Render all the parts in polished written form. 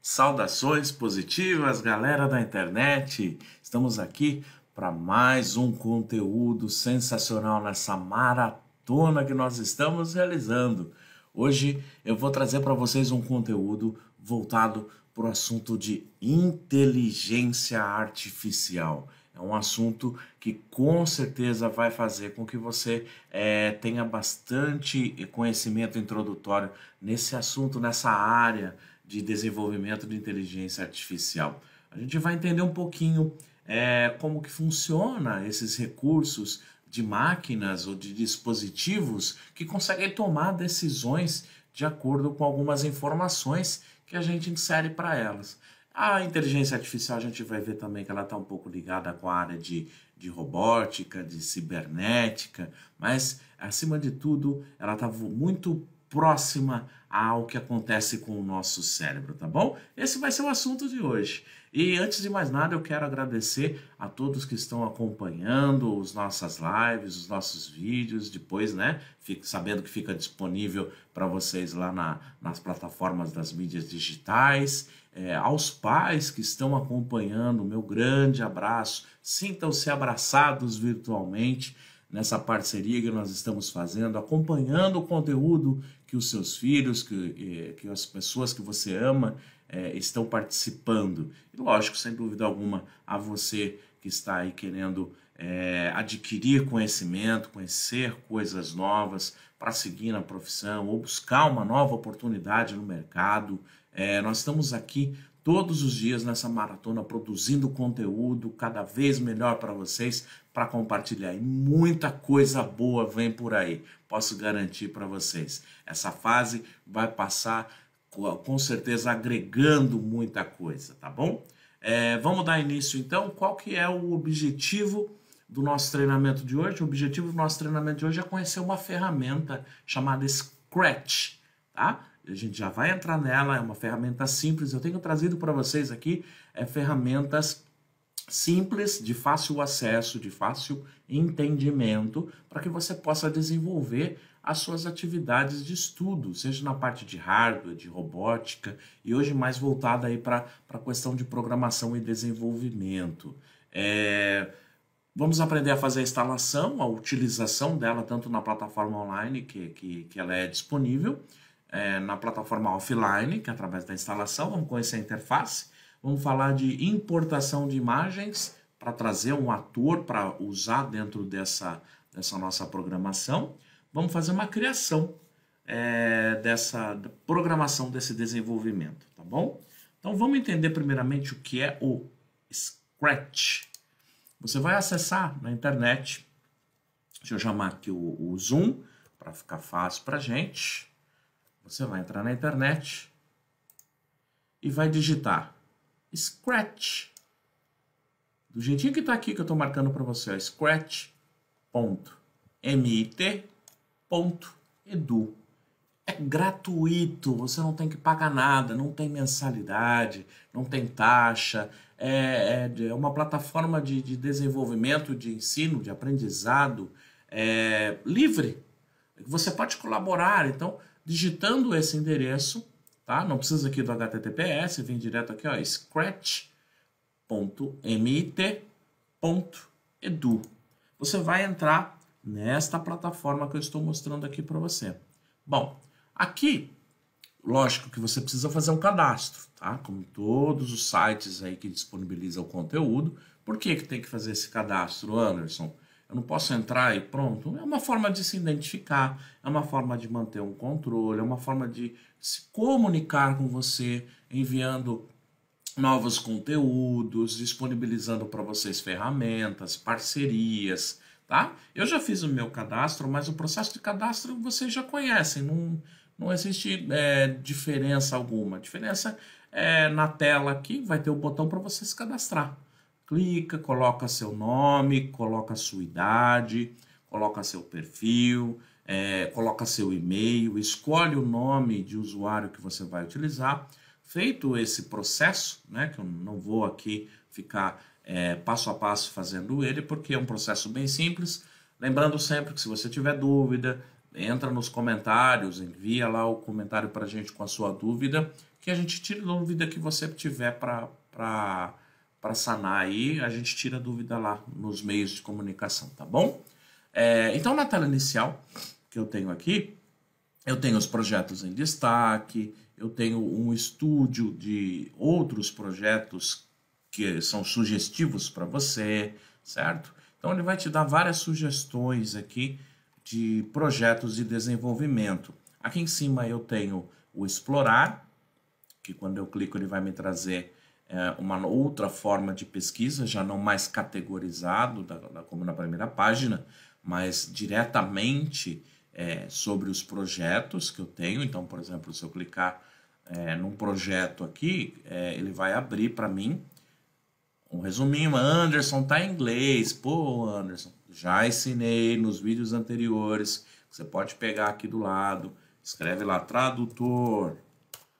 Saudações positivas, galera da internet! Estamos aqui para mais um conteúdo sensacional nessa maratona que nós estamos realizando. Hoje eu vou trazer para vocês um conteúdo voltado para o assunto de inteligência artificial. É um assunto que com certeza vai fazer com que você tenha bastante conhecimento introdutório nesse assunto, nessa área de desenvolvimento de inteligência artificial. A gente vai entender um pouquinho como que funciona esses recursos de máquinas ou de dispositivos que conseguem tomar decisões de acordo com algumas informações que a gente insere para elas. A inteligência artificial a gente vai ver também que ela está um pouco ligada com a área de robótica, de cibernética, mas acima de tudo ela está muito próxima ao que acontece com o nosso cérebro, tá bom? Esse vai ser o assunto de hoje. E antes de mais nada, eu quero agradecer a todos que estão acompanhando as nossas lives, os nossos vídeos. Depois, né, fique sabendo que fica disponível para vocês lá nas plataformas das mídias digitais. Aos pais que estão acompanhando, meu grande abraço. Sintam-se abraçados virtualmente nessa parceria que nós estamos fazendo, acompanhando o conteúdo que os seus filhos, que as pessoas que você ama estão participando. E lógico, sem dúvida alguma, a você que está aí querendo adquirir conhecimento, conhecer coisas novas para seguir na profissão ou buscar uma nova oportunidade no mercado. Nós estamos aqui todos os dias nessa maratona produzindo conteúdo cada vez melhor para vocês, para compartilhar. E muita coisa boa vem por aí, posso garantir para vocês. Essa fase vai passar com certeza agregando muita coisa, tá bom? Vamos dar início então. Qual que é o objetivo do nosso treinamento de hoje? O objetivo do nosso treinamento de hoje é conhecer uma ferramenta chamada Scratch, tá? A gente já vai entrar nela, é uma ferramenta simples. Eu tenho trazido para vocês aqui ferramentas simples, de fácil acesso, de fácil entendimento, para que você possa desenvolver as suas atividades de estudo, seja na parte de hardware, de robótica, e hoje mais voltada aí para a questão de programação e desenvolvimento. Vamos aprender a fazer a instalação, a utilização dela, tanto na plataforma online, que ela é disponível, na plataforma offline, que é através da instalação. Vamos conhecer a interface. Vamos falar de importação de imagens para trazer um ator para usar dentro dessa nossa programação. Vamos fazer uma criação dessa programação, desse desenvolvimento, tá bom? Então vamos entender primeiramente o que é o Scratch. Você vai acessar na internet, deixa eu chamar aqui o Zoom para ficar fácil para a gente. Você vai entrar na internet e vai digitar Scratch. Do jeitinho que está aqui que eu estou marcando para você, scratch.mit.edu. É gratuito, você não tem que pagar nada, não tem mensalidade, não tem taxa. É uma plataforma de desenvolvimento, de ensino, de aprendizado livre. Você pode colaborar, então, digitando esse endereço, tá? Não precisa aqui do HTTPS, vem direto aqui, ó, scratch.mit.edu. Você vai entrar nesta plataforma que eu estou mostrando aqui para você. Bom, aqui, lógico que você precisa fazer um cadastro, tá? Como todos os sites aí que disponibilizam o conteúdo. Por que tem que fazer esse cadastro, Anderson? Eu não posso entrar e pronto. É uma forma de se identificar, é uma forma de manter um controle, é uma forma de se comunicar com você, enviando novos conteúdos, disponibilizando para vocês ferramentas, parcerias, tá? Eu já fiz o meu cadastro, mas o processo de cadastro vocês já conhecem, não existe diferença alguma. A diferença é na tela aqui, vai ter o botão para você se cadastrar. Clica, coloca seu nome, coloca sua idade, coloca seu perfil, coloca seu e-mail, escolhe o nome de usuário que você vai utilizar. Feito esse processo, né, que eu não vou aqui ficar passo a passo fazendo ele, porque é um processo bem simples. Lembrando sempre que se você tiver dúvida, entra nos comentários, envia lá o comentário para a gente com a sua dúvida, que a gente tira a dúvida que você tiver para sanar aí, a gente tira a dúvida lá nos meios de comunicação, tá bom? Então, na tela inicial que eu tenho aqui, eu tenho os projetos em destaque, eu tenho um estúdio de outros projetos que são sugestivos para você, certo? Então, ele vai te dar várias sugestões aqui de projetos de desenvolvimento. Aqui em cima eu tenho o Explorar, que quando eu clico ele vai me trazer uma outra forma de pesquisa, já não mais categorizado, como na primeira página, mas diretamente sobre os projetos que eu tenho. Então, por exemplo, se eu clicar num projeto aqui, ele vai abrir para mim um resuminho. Anderson, tá em inglês. Pô, Anderson, já ensinei nos vídeos anteriores. Você pode pegar aqui do lado, escreve lá, tradutor.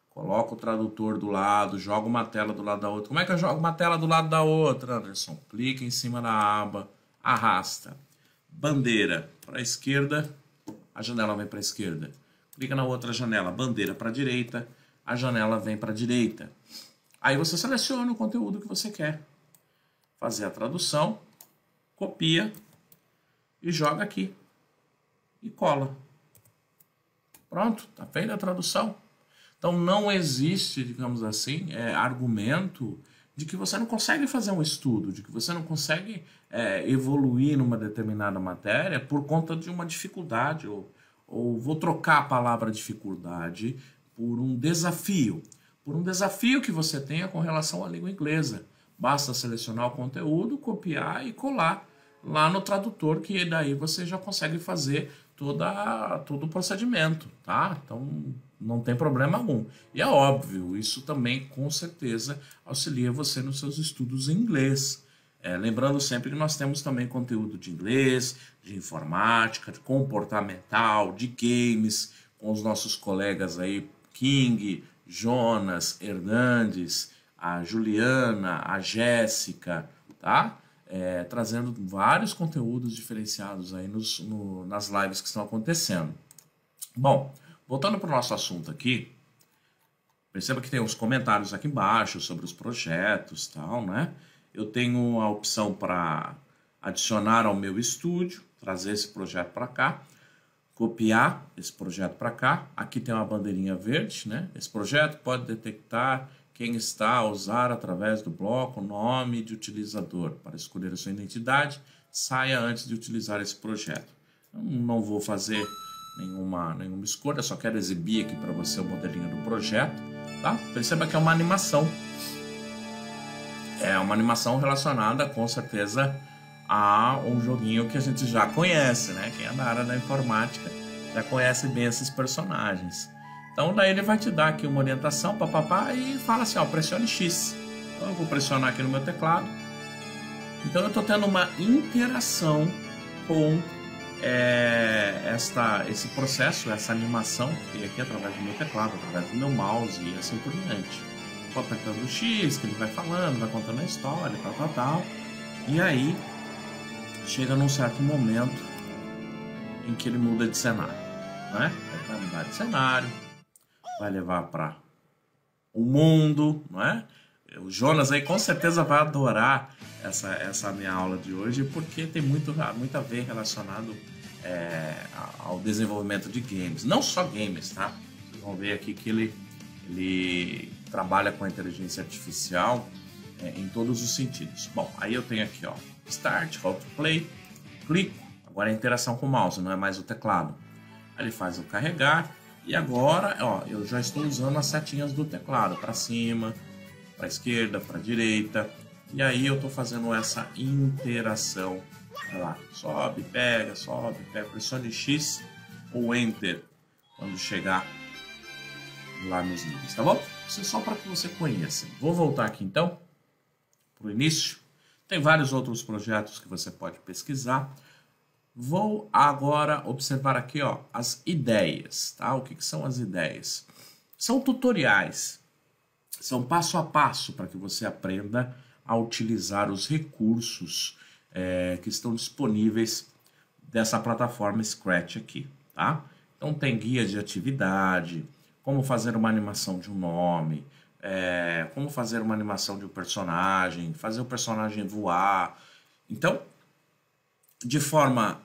Coloca o tradutor do lado, joga uma tela do lado da outra. Como é que eu jogo uma tela do lado da outra, Anderson? Clica em cima da aba, arrasta. Bandeira para a esquerda, a janela vem para a esquerda. Clica na outra janela, bandeira para a direita, a janela vem para a direita. Aí você seleciona o conteúdo que você quer. Fazer a tradução, copia e joga aqui. E cola. Pronto, tá feita a tradução. Então não existe, digamos assim, argumento de que você não consegue fazer um estudo, de que você não consegue evoluir numa determinada matéria por conta de uma dificuldade, ou vou trocar a palavra dificuldade por um desafio que você tenha com relação à língua inglesa. Basta selecionar o conteúdo, copiar e colar lá no tradutor, que daí você já consegue fazer todo o procedimento, tá? Então não tem problema algum. E é óbvio, isso também com certeza auxilia você nos seus estudos em inglês. Lembrando sempre que nós temos também conteúdo de inglês, de informática, de comportamental, de games, com os nossos colegas aí, King, Jonas, Hernandes, a Juliana, a Jéssica, tá? Trazendo vários conteúdos diferenciados aí nas lives que estão acontecendo. Bom, voltando para o nosso assunto aqui, perceba que tem os comentários aqui embaixo sobre os projetos, tal, né? Eu tenho a opção para adicionar ao meu estúdio, trazer esse projeto para cá, copiar esse projeto para cá. Aqui tem uma bandeirinha verde, né? Esse projeto pode detectar quem está a usar através do bloco o nome de utilizador. Para escolher a sua identidade, saia antes de utilizar esse projeto. Eu não vou fazer nenhuma escolha, só quero exibir aqui para você o modelinho do projeto, tá? Perceba que é uma animação. É uma animação relacionada, com certeza, a um joguinho que a gente já conhece, né? Quem é da área da informática já conhece bem esses personagens. Então, daí ele vai te dar aqui uma orientação, papapá, e fala assim, ó, pressione X. Então, eu vou pressionar aqui no meu teclado. Então, eu estou tendo uma interação com esse processo, essa animação que tem aqui através do meu teclado, através do meu mouse e assim por diante. Vou apertando o X, que ele vai falando, vai contando a história, tal. E aí, chega num certo momento em que ele muda de cenário, né? Ele vai mudar de cenário, vai levar para o mundo, não é? O Jonas aí com certeza vai adorar essa minha aula de hoje, porque tem muito a ver relacionado ao desenvolvimento de games. Não só games, tá? Vocês vão ver aqui que ele trabalha com a inteligência artificial em todos os sentidos. Bom, aí eu tenho aqui, ó, Start, How to Play, clico, agora é a interação com o mouse, não é mais o teclado. Aí ele faz eu carregar, e agora, ó, eu já estou usando as setinhas do teclado, para cima, para esquerda, para direita, e aí eu estou fazendo essa interação. Olha lá, sobe, pega, pressione X ou Enter quando chegar lá nos níveis, tá bom? Isso é só para que você conheça. Vou voltar aqui então para o início. Tem vários outros projetos que você pode pesquisar. Vou agora observar aqui, ó, as ideias, tá? O que são as ideias? São tutoriais, são passo a passo para que você aprenda a utilizar os recursos que estão disponíveis dessa plataforma Scratch aqui, tá? Então tem guia de atividade, como fazer uma animação de um nome, como fazer uma animação de um personagem, fazer o personagem voar. Então, de forma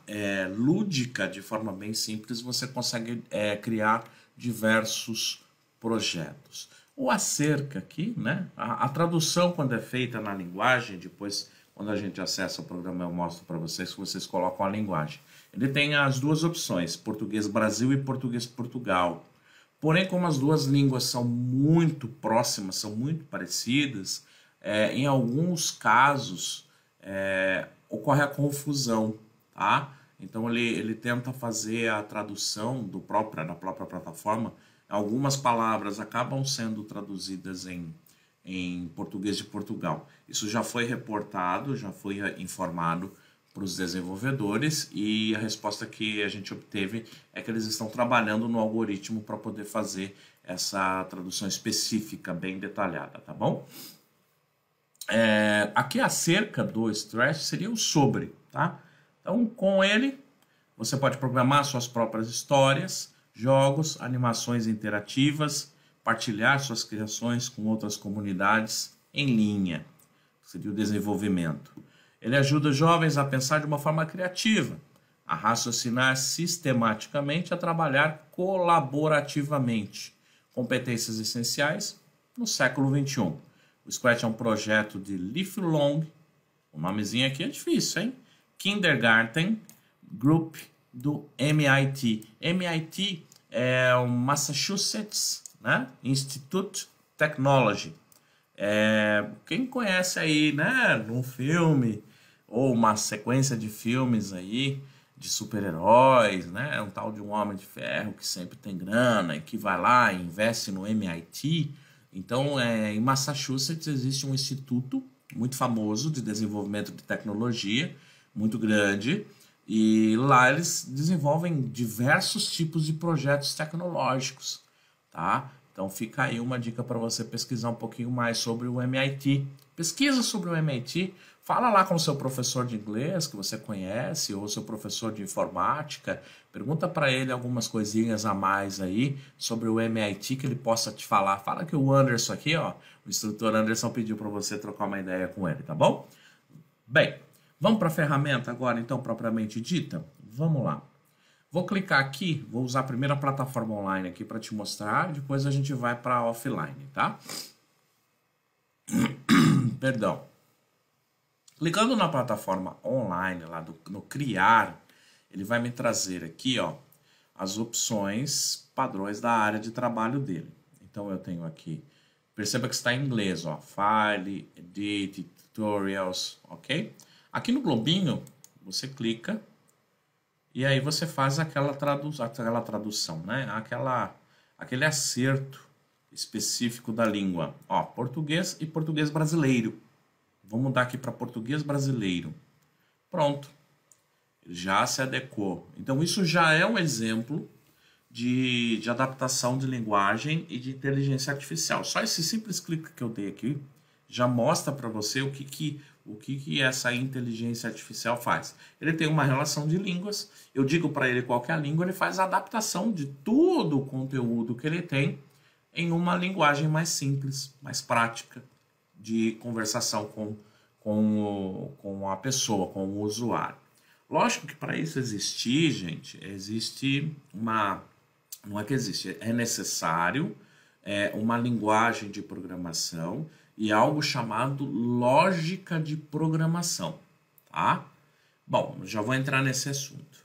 lúdica, de forma bem simples, você consegue criar diversos projetos. O acerca aqui, né? A tradução, quando é feita na linguagem, depois, quando a gente acessa o programa, eu mostro para vocês que vocês colocam a linguagem. Ele tem as duas opções, português Brasil e português Portugal. Porém, como as duas línguas são muito próximas, são muito parecidas, em alguns casos ocorre a confusão, tá? Então ele tenta fazer a tradução da própria plataforma. Algumas palavras acabam sendo traduzidas em português de Portugal. Isso já foi reportado, já foi informado para os desenvolvedores e a resposta que a gente obteve é que eles estão trabalhando no algoritmo para poder fazer essa tradução específica, bem detalhada, tá bom? Aqui acerca do Stretch seria o sobre, tá? Então, com ele, você pode programar suas próprias histórias, jogos, animações interativas, partilhar suas criações com outras comunidades em linha, seria o desenvolvimento. Ele ajuda jovens a pensar de uma forma criativa, a raciocinar sistematicamente, a trabalhar colaborativamente. Competências essenciais no século XXI. O Scratch é um projeto de lifelong, o nomezinho aqui é difícil, hein? Kindergarten Group do MIT. MIT é o Massachusetts, né? Institute Technology. Quem conhece aí, né, num filme ou uma sequência de filmes aí de super-heróis, né, um tal de um Homem de Ferro que sempre tem grana e que vai lá e investe no MIT. Então, em Massachusetts existe um instituto muito famoso de desenvolvimento de tecnologia, muito grande, e lá eles desenvolvem diversos tipos de projetos tecnológicos, tá? Então fica aí uma dica para você pesquisar um pouquinho mais sobre o MIT. Pesquisa sobre o MIT, fala lá com o seu professor de inglês que você conhece ou seu professor de informática, pergunta para ele algumas coisinhas a mais aí sobre o MIT que ele possa te falar. Fala que o Anderson aqui, ó, o instrutor Anderson pediu para você trocar uma ideia com ele, tá bom? Bem, vamos para a ferramenta agora então propriamente dita? Vamos lá. Vou clicar aqui, vou usar a primeira plataforma online aqui para te mostrar, depois a gente vai para offline, tá? Perdão. Clicando na plataforma online, lá no criar, ele vai me trazer aqui, ó, as opções padrões da área de trabalho dele. Então eu tenho aqui, perceba que está em inglês, ó, File, Edit, Tutorials, ok? Aqui no globinho, você clica e aí você faz aquela tradução, né? Aquele acerto específico da língua. Ó, português e português brasileiro. Vou mudar aqui para português brasileiro. Pronto. Já se adequou. Então isso já é um exemplo de adaptação de linguagem e de inteligência artificial. Só esse simples clique que eu dei aqui já mostra para você o que essa inteligência artificial faz. Ele tem uma relação de línguas, eu digo para ele qual que é a língua, ele faz a adaptação de todo o conteúdo que ele tem em uma linguagem mais simples, mais prática, de conversação com a pessoa, com o usuário. Lógico que para isso existir, gente, existe uma... Não é que existe, é necessário uma linguagem de programação e algo chamado lógica de programação, tá? Bom, já vou entrar nesse assunto.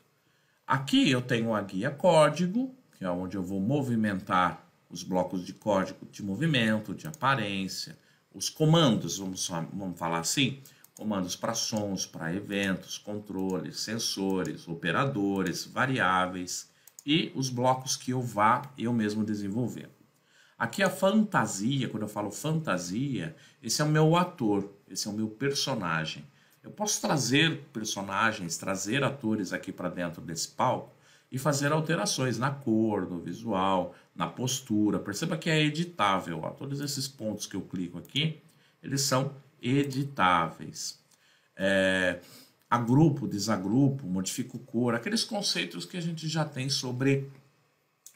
Aqui eu tenho a guia código, que é onde eu vou movimentar os blocos de código de movimento, de aparência, os comandos, vamos falar assim, comandos para sons, para eventos, controles, sensores, operadores, variáveis e os blocos que eu mesmo desenvolver. Aqui a fantasia, quando eu falo fantasia, esse é o meu ator, esse é o meu personagem. Eu posso trazer personagens, trazer atores aqui para dentro desse palco e fazer alterações na cor, no visual, na postura. Perceba que é editável. Ó. Todos esses pontos que eu clico aqui, eles são editáveis. Agrupo, desagrupo, modifico cor, aqueles conceitos que a gente já tem sobre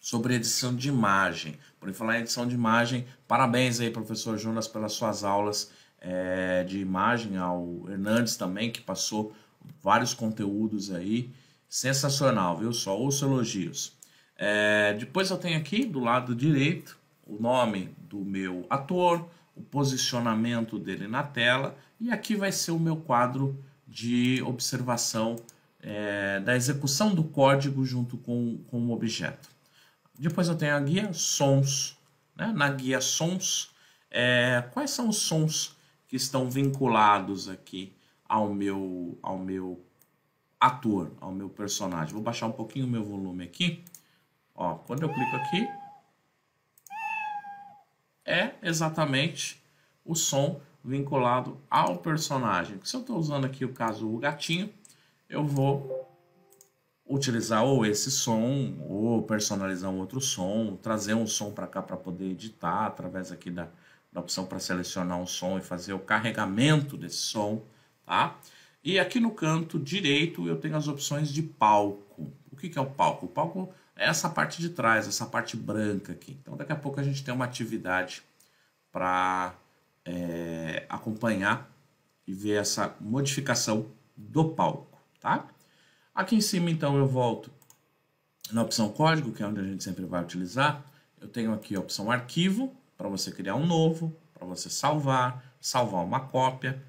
sobre edição de imagem. Por falar em edição de imagem, parabéns aí, professor Jonas, pelas suas aulas de imagem, ao Hernandes também, que passou vários conteúdos aí, sensacional, viu? Só ouço elogios. Depois eu tenho aqui, do lado direito, o nome do meu ator, o posicionamento dele na tela, e aqui vai ser o meu quadro de observação da execução do código junto com o objeto. Depois eu tenho a guia sons, né? Na guia sons, quais são os sons que estão vinculados aqui ao meu ator, ao meu personagem. Vou baixar um pouquinho o meu volume aqui. Ó, quando eu clico aqui, é exatamente o som vinculado ao personagem. Se eu estou usando aqui o caso o gatinho, eu vou utilizar ou esse som, ou personalizar um outro som, trazer um som para cá para poder editar, através aqui da opção para selecionar um som e fazer o carregamento desse som, tá? E aqui no canto direito eu tenho as opções de palco. O que é o palco? O palco é essa parte de trás, essa parte branca aqui. Então daqui a pouco a gente tem uma atividade para acompanhar e ver essa modificação do palco, tá? Aqui em cima, então, eu volto na opção código, que é onde a gente sempre vai utilizar. Eu tenho aqui a opção arquivo, para você criar um novo, para você salvar uma cópia,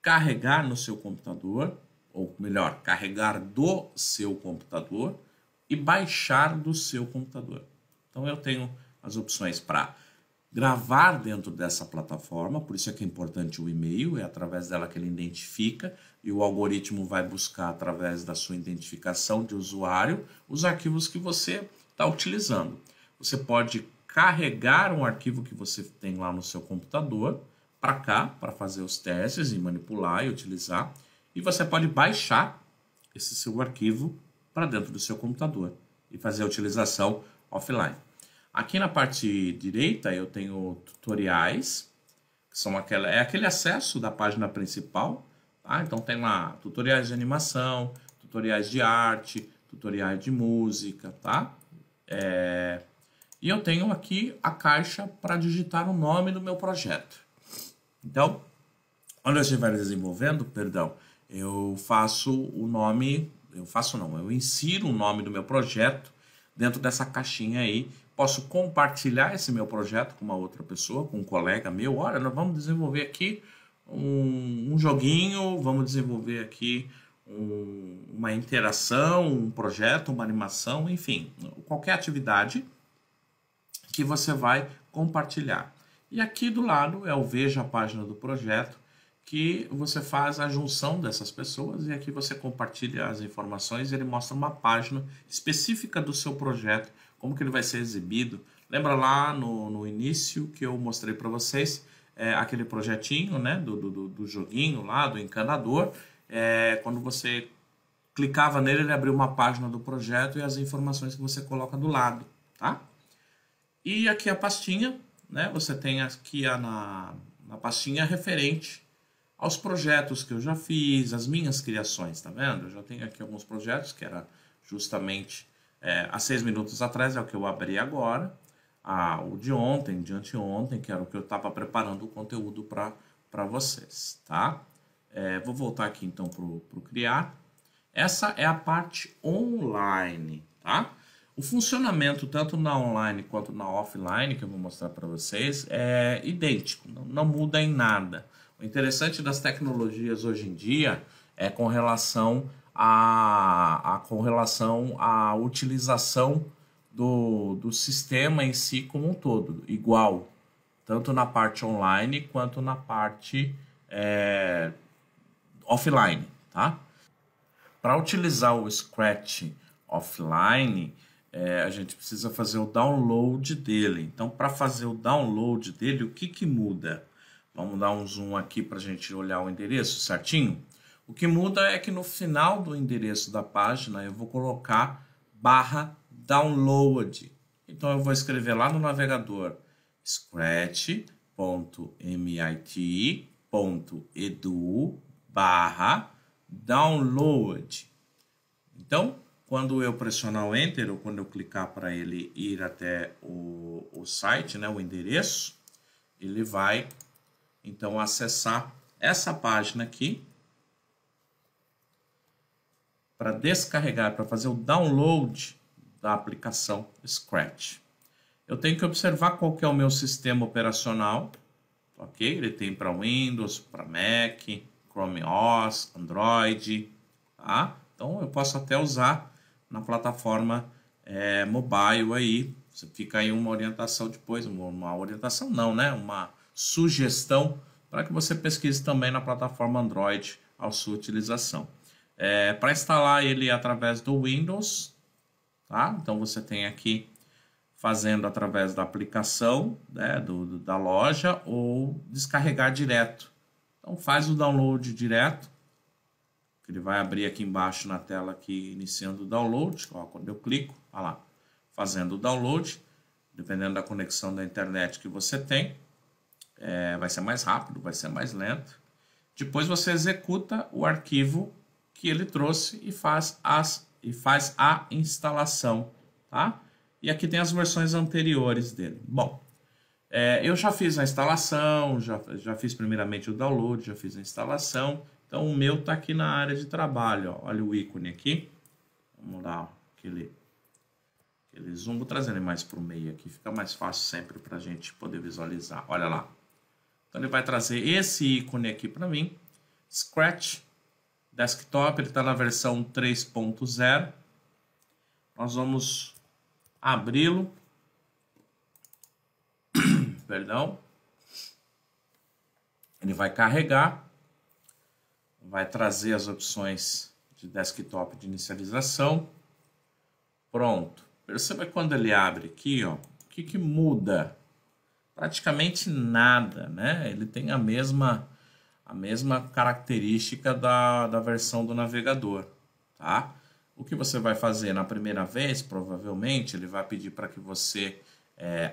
carregar no seu computador, ou melhor, carregar do seu computador e baixar do seu computador. Então, eu tenho as opções para gravar dentro dessa plataforma, por isso é que é importante o e-mail, é através dela que ele identifica e o algoritmo vai buscar através da sua identificação de usuário os arquivos que você está utilizando. Você pode carregar um arquivo que você tem lá no seu computador para cá, para fazer os testes e manipular e utilizar, e você pode baixar esse seu arquivo para dentro do seu computador e fazer a utilização offline. Aqui na parte direita eu tenho tutoriais, que são aquele acesso da página principal, tá? Então tem lá tutoriais de animação, tutoriais de arte, tutoriais de música, tá? E eu tenho aqui a caixa para digitar o nome do meu projeto. Então, quando eu estiver desenvolvendo, eu insiro o nome do meu projeto dentro dessa caixinha aí. Posso compartilhar esse meu projeto com uma outra pessoa, com um colega meu. Olha, nós vamos desenvolver aqui um joguinho, vamos desenvolver aqui uma interação, um projeto, uma animação, enfim, qualquer atividade que você vai compartilhar. E aqui do lado é o Veja a página do projeto, que você faz a junção dessas pessoas e aqui você compartilha as informações e ele mostra uma página específica do seu projeto, como que ele vai ser exibido. Lembra lá no início que eu mostrei para vocês aquele projetinho, né, do joguinho lá, do encanador. Quando você clicava nele, ele abriu uma página do projeto e as informações que você coloca do lado, tá? E aqui a pastinha, né, você tem aqui na pastinha referente aos projetos que eu já fiz, as minhas criações, tá vendo? Eu já tenho aqui alguns projetos que era justamente há 6 minutos atrás, é o que eu abri agora, o de ontem, de anteontem, que era o que eu estava preparando o conteúdo para vocês, tá? Vou voltar aqui então para o criar. Essa é a parte online, tá? O funcionamento tanto na online quanto na offline, que eu vou mostrar para vocês, é idêntico, não muda em nada. O interessante das tecnologias hoje em dia é com relação à utilização do sistema em si como um todo, igual, tanto na parte online quanto na parte offline, tá? Para utilizar o Scratch offline, a gente precisa fazer o download dele. Então, para fazer o download dele, o que muda? Vamos dar um zoom aqui para a gente olhar o endereço certinho. O que muda é que no final do endereço da página eu vou colocar /download. Então eu vou escrever lá no navegador scratch.mit.edu/download. Então quando eu pressionar o Enter, ou quando eu clicar para ele ir até o site, né, o endereço, ele vai, então, acessar essa página aqui para descarregar, para fazer o download da aplicação Scratch. Eu tenho que observar qual que é o meu sistema operacional, ok? Ele tem para Windows, para Mac, Chrome OS, Android, tá? Então eu posso até usar na plataforma mobile aí. Você fica aí uma orientação depois, uma orientação não, né? Uma sugestão para que você pesquise também na plataforma Android a sua utilização. Para instalar ele através do Windows, tá? Então você tem aqui fazendo através da aplicação, né, da loja, ou descarregar direto. Então faz o download direto, que ele vai abrir aqui embaixo na tela aqui, iniciando o download. Ó, quando eu clico, olha lá, fazendo o download, dependendo da conexão da internet que você tem, vai ser mais rápido, vai ser mais lento. Depois você executa o arquivo que ele trouxe e faz a instalação, tá? E aqui tem as versões anteriores dele. Bom, eu já fiz a instalação, já fiz primeiramente o download, já fiz a instalação. Então o meu está aqui na área de trabalho, ó. Olha o ícone aqui. Vamos dar aquele zoom, vou trazer ele mais para o meio aqui, fica mais fácil sempre para a gente poder visualizar. Olha lá. Então ele vai trazer esse ícone aqui para mim, Scratch Desktop, ele está na versão 3.0. Nós vamos abri-lo. Perdão. Ele vai carregar. Vai trazer as opções de desktop de inicialização. Pronto. Perceba que quando ele abre aqui, ó, o que muda? Praticamente nada, né? Ele tem a mesma característica da versão do navegador, tá? O que você vai fazer na primeira vez, provavelmente, ele vai pedir para que você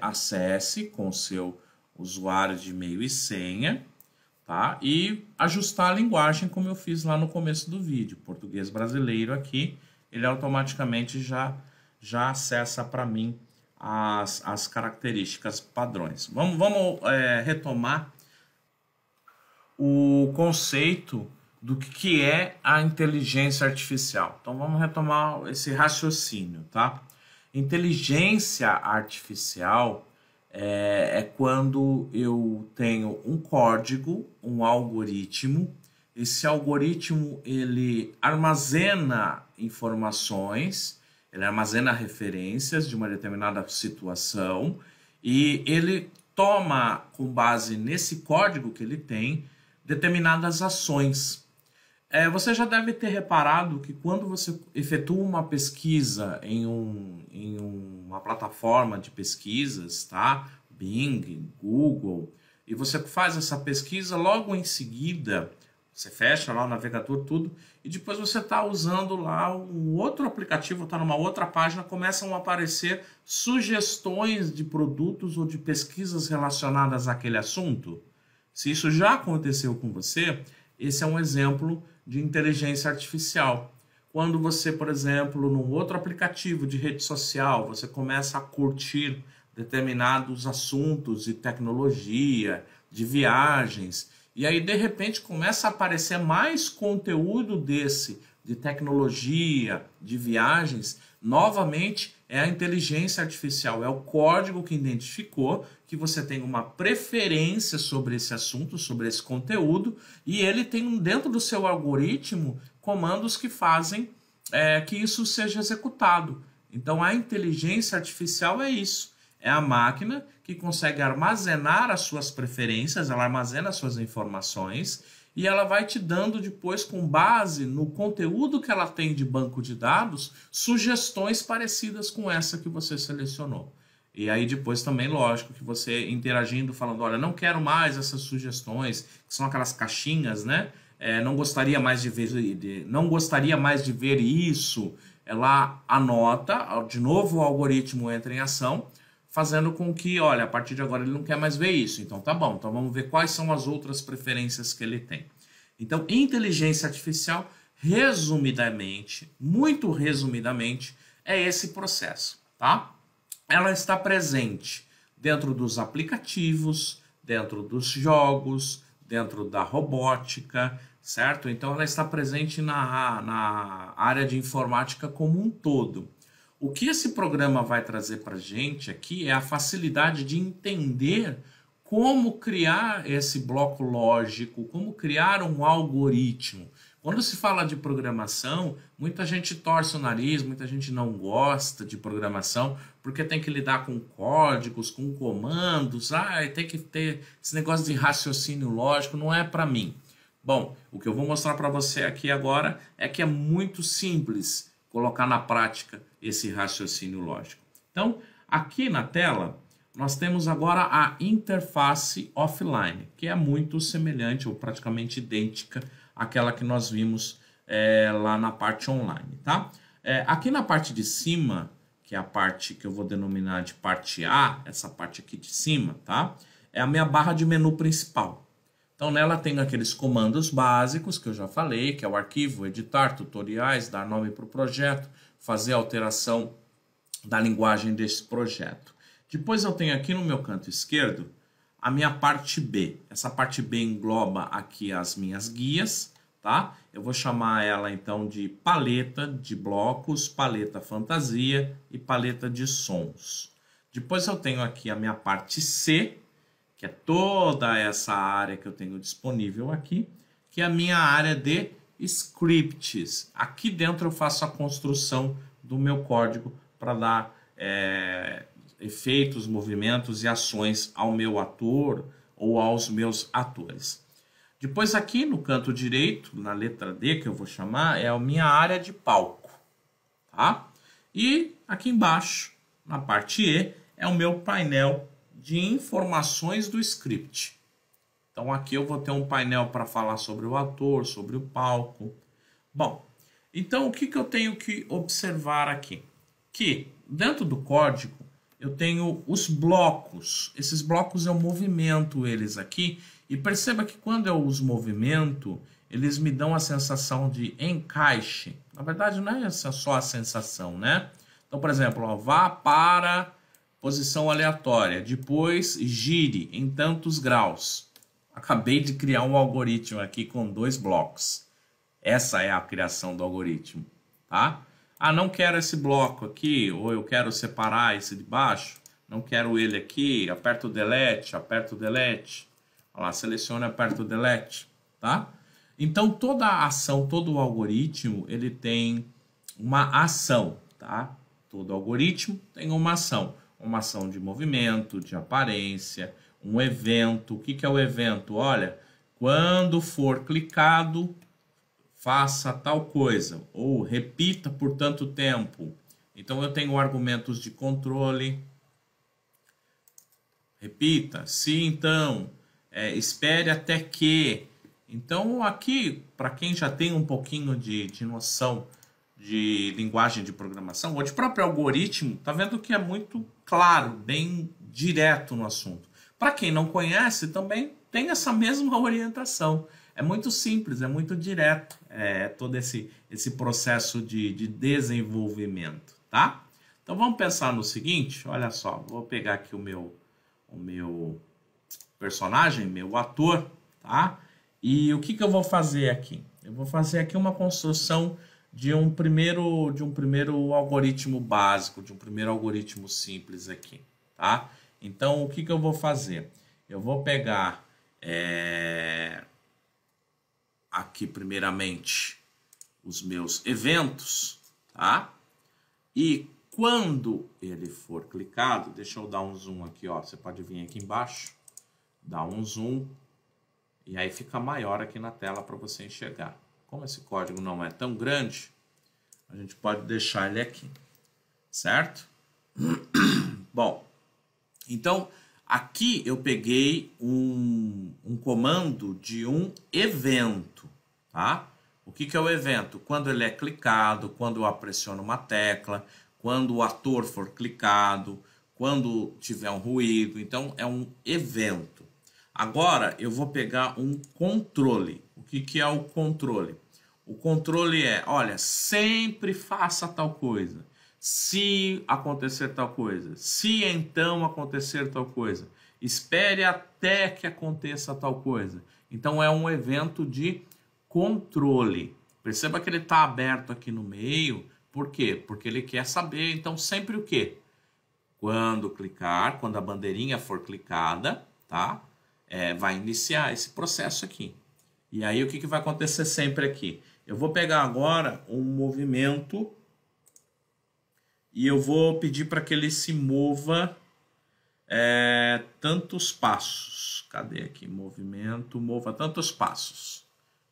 acesse com o seu usuário de e-mail e senha, tá? E ajustar a linguagem como eu fiz lá no começo do vídeo. Português brasileiro aqui, ele automaticamente já acessa para mim as características padrões. Vamos retomar o conceito do que é a inteligência artificial. Então vamos retomar esse raciocínio, tá? Inteligência artificial é quando eu tenho um código, um algoritmo. Esse algoritmo ele armazena informações, ele armazena referências de uma determinada situação e ele toma, com base nesse código que ele tem, determinadas ações. Você já deve ter reparado que quando você efetua uma pesquisa em uma plataforma de pesquisas, tá? Bing, Google, e você faz essa pesquisa, logo em seguida você fecha lá o navegador, tudo, e depois você está usando lá um outro aplicativo, está numa outra página, começam a aparecer sugestões de produtos ou de pesquisas relacionadas àquele assunto. Se isso já aconteceu com você, esse é um exemplo de inteligência artificial. Quando você, por exemplo, num outro aplicativo de rede social, você começa a curtir determinados assuntos de tecnologia, de viagens, e aí de repente começa a aparecer mais conteúdo desse, de tecnologia, de viagens, novamente é a inteligência artificial, é o código que identificou que você tem uma preferência sobre esse assunto, sobre esse conteúdo, e ele tem dentro do seu algoritmo comandos que fazem que isso seja executado. Então a inteligência artificial é isso, é a máquina que consegue armazenar as suas preferências, ela armazena as suas informações e ela vai te dando depois, com base no conteúdo que ela tem de banco de dados, sugestões parecidas com essa que você selecionou. E aí depois também, lógico, que você interagindo, falando, olha, não quero mais essas sugestões, que são aquelas caixinhas, né? Não gostaria mais de ver isso. Ela anota, de novo o algoritmo entra em ação, fazendo com que, olha, a partir de agora ele não quer mais ver isso. Então tá bom, então vamos ver quais são as outras preferências que ele tem. Então, inteligência artificial resumidamente, muito resumidamente, é esse processo, tá? Ela está presente dentro dos aplicativos, dentro dos jogos, dentro da robótica, certo? Então ela está presente na área de informática como um todo. O que esse programa vai trazer para a gente aqui é a facilidade de entender como criar esse bloco lógico, como criar um algoritmo. Quando se fala de programação, muita gente torce o nariz, muita gente não gosta de programação, porque tem que lidar com códigos, com comandos, tem que ter esse negócio de raciocínio lógico, não é para mim. Bom, o que eu vou mostrar para você aqui agora é que é muito simples colocar na prática esse raciocínio lógico. Então, aqui na tela, nós temos agora a interface offline, que é muito semelhante ou praticamente idêntica àquela que nós vimos lá na parte online, tá? Aqui na parte de cima, que é a parte que eu vou denominar de parte A, essa parte aqui de cima, tá? É a minha barra de menu principal. Então, nela tem aqueles comandos básicos que eu já falei, que é o arquivo, editar, tutoriais, dar nome para o projeto, fazer alteração da linguagem desse projeto. Depois eu tenho aqui no meu canto esquerdo a minha parte B. Essa parte B engloba aqui as minhas guias, tá? Eu vou chamar ela então de paleta de blocos, paleta fantasia e paleta de sons. Depois eu tenho aqui a minha parte C, que é toda essa área que eu tenho disponível aqui, que é a minha área de scripts. Aqui dentro eu faço a construção do meu código para dar efeitos, movimentos e ações ao meu ator ou aos meus atores. Depois aqui no canto direito, na letra D que eu vou chamar, é a minha área de palco, tá? E aqui embaixo, na parte E, é o meu painel de informações do script. Então aqui eu vou ter um painel para falar sobre o ator, sobre o palco. Bom, então o que eu tenho que observar aqui? Que dentro do código eu tenho os blocos. Esses blocos eu movimento eles aqui e perceba que quando eu os movimento, eles me dão a sensação de encaixe. Na verdade não é essa só a sensação, né? Então, por exemplo, ó, vá para posição aleatória, depois gire em tantos graus. Acabei de criar um algoritmo aqui com 2 blocos. Essa é a criação do algoritmo, tá? Não quero esse bloco aqui, ou eu quero separar esse de baixo, não quero ele aqui, aperto o delete, olha lá, selecione, aperto o delete, tá? Então toda a ação, todo o algoritmo, ele tem uma ação, tá? Todo algoritmo tem uma ação de movimento, de aparência, um evento. O que é o evento? Olha, quando for clicado, faça tal coisa, ou repita por tanto tempo. Então eu tenho argumentos de controle. Repita, se então, espere até que. Então aqui, para quem já tem um pouquinho de noção de linguagem de programação, ou de próprio algoritmo, tá vendo que é muito claro, bem direto no assunto. Para quem não conhece, também tem essa mesma orientação. É muito simples, é muito direto, todo esse processo de desenvolvimento, tá? Então vamos pensar no seguinte, olha só, vou pegar aqui o meu personagem, meu ator, tá? E o que eu vou fazer aqui? Eu vou fazer aqui uma construção de um primeiro algoritmo básico, de um primeiro algoritmo simples aqui, tá? Então o que eu vou fazer? Eu vou pegar aqui primeiramente os meus eventos, tá? E quando ele for clicado, deixa eu dar um zoom aqui, ó. Você pode vir aqui embaixo, dar um zoom e aí fica maior aqui na tela para você enxergar. Como esse código não é tão grande, a gente pode deixar ele aqui, certo? Bom, então aqui eu peguei um comando de um evento, tá? O que é o evento? Quando ele é clicado, quando eu pressiono uma tecla, quando o ator for clicado, quando tiver um ruído, então é um evento. Agora eu vou pegar um controle. O que é o controle? O controle é, olha, sempre faça tal coisa. Se acontecer tal coisa. Se então acontecer tal coisa. Espere até que aconteça tal coisa. Então é um evento de controle. Perceba que ele está aberto aqui no meio. Por quê? Porque ele quer saber, então, sempre o quê? Quando clicar, quando a bandeirinha for clicada, tá? Vai iniciar esse processo aqui. E aí o que vai acontecer sempre aqui? Eu vou pegar agora um movimento e eu vou pedir para que ele se mova tantos passos. Cadê aqui? Movimento, mova tantos passos.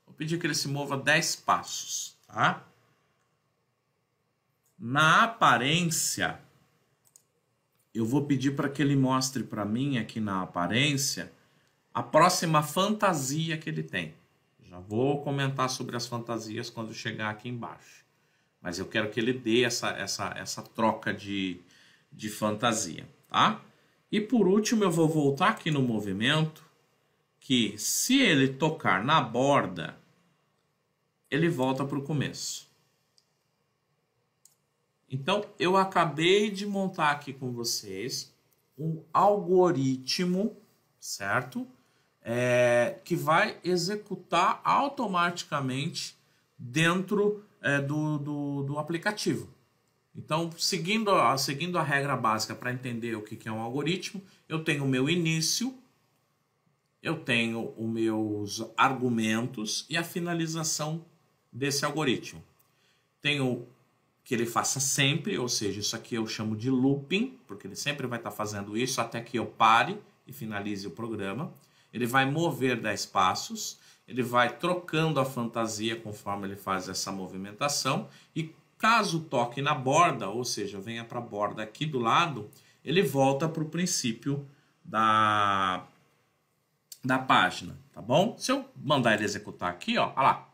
Vou pedir que ele se mova 10 passos, tá? Na aparência, eu vou pedir para que ele mostre para mim aqui na aparência a próxima fantasia que ele tem. Já vou comentar sobre as fantasias quando chegar aqui embaixo. Mas eu quero que ele dê essa troca de fantasia, tá? E por último eu vou voltar aqui no movimento, que se ele tocar na borda, ele volta para o começo. Então eu acabei de montar aqui com vocês um algoritmo, certo? Que vai executar automaticamente dentro do aplicativo. Então, seguindo a regra básica para entender o que é um algoritmo, eu tenho o meu início, eu tenho os meus argumentos e a finalização desse algoritmo. Tenho que ele faça sempre, ou seja, isso aqui eu chamo de looping, porque ele sempre vai estar fazendo isso até que eu pare e finalize o programa. Ele vai mover 10 passos, ele vai trocando a fantasia conforme ele faz essa movimentação e caso toque na borda, ou seja, venha para a borda aqui do lado, ele volta para o princípio da página, tá bom? Se eu mandar ele executar aqui, ó, olha lá,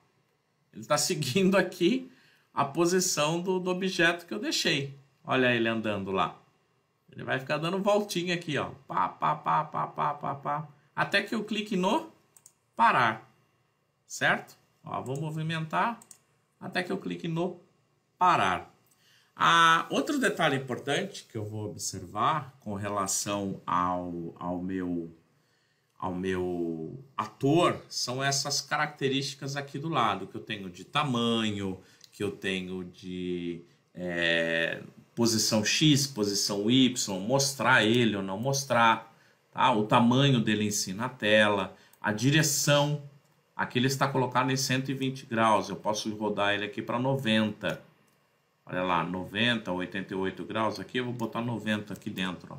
ele está seguindo aqui a posição do objeto que eu deixei. Olha ele andando lá. Ele vai ficar dando voltinha aqui, ó, pá, pá, pá, pá, pá, pá, pá, até que eu clique no parar, certo? Ó, vou movimentar até que eu clique no parar. Outro detalhe importante que eu vou observar com relação ao meu ator são essas características aqui do lado, que eu tenho de tamanho, que eu tenho de posição X, posição Y, mostrar ele ou não mostrar, tá? O tamanho dele em si na tela, a direção, aqui ele está colocado em 120 graus, eu posso rodar ele aqui para 90, olha lá, 90, 88 graus, aqui eu vou botar 90 aqui dentro, ó.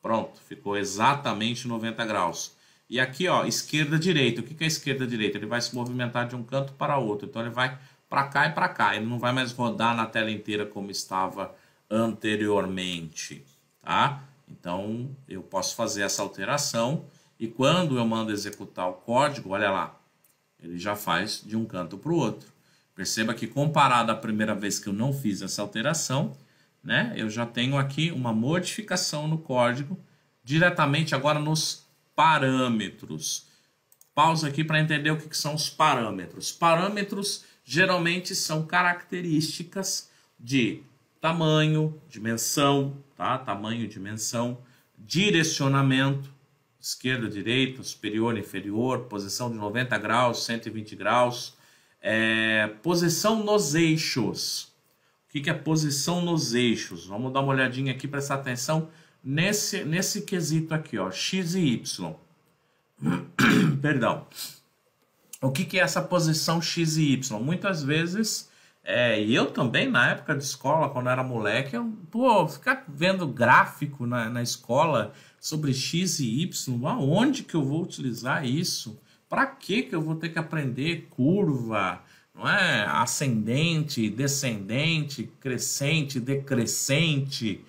Pronto, ficou exatamente 90 graus. E aqui, ó, esquerda, direita, o que é esquerda, direita? Ele vai se movimentar de um canto para outro, então ele vai para cá e para cá, ele não vai mais rodar na tela inteira como estava anteriormente, tá? Então, eu posso fazer essa alteração e quando eu mando executar o código, olha lá, ele já faz de um canto para o outro. Perceba que comparado à primeira vez que eu não fiz essa alteração, né, eu já tenho aqui uma modificação no código diretamente agora nos parâmetros. Pausa aqui para entender o que são os parâmetros. Parâmetros geralmente são características de tamanho, dimensão, tá? Tamanho, dimensão, direcionamento, esquerda, direita, superior, inferior, posição de 90 graus, 120 graus, posição nos eixos. O que é posição nos eixos? Vamos dar uma olhadinha aqui, prestar atenção nesse quesito aqui, ó, X e Y. Perdão. O que é essa posição X e Y? Muitas vezes, e eu também na época de escola, quando eu era moleque, ficar vendo gráfico na escola sobre X e Y, aonde que eu vou utilizar isso? Para que eu vou ter que aprender curva, não é? Ascendente, descendente, crescente, decrescente?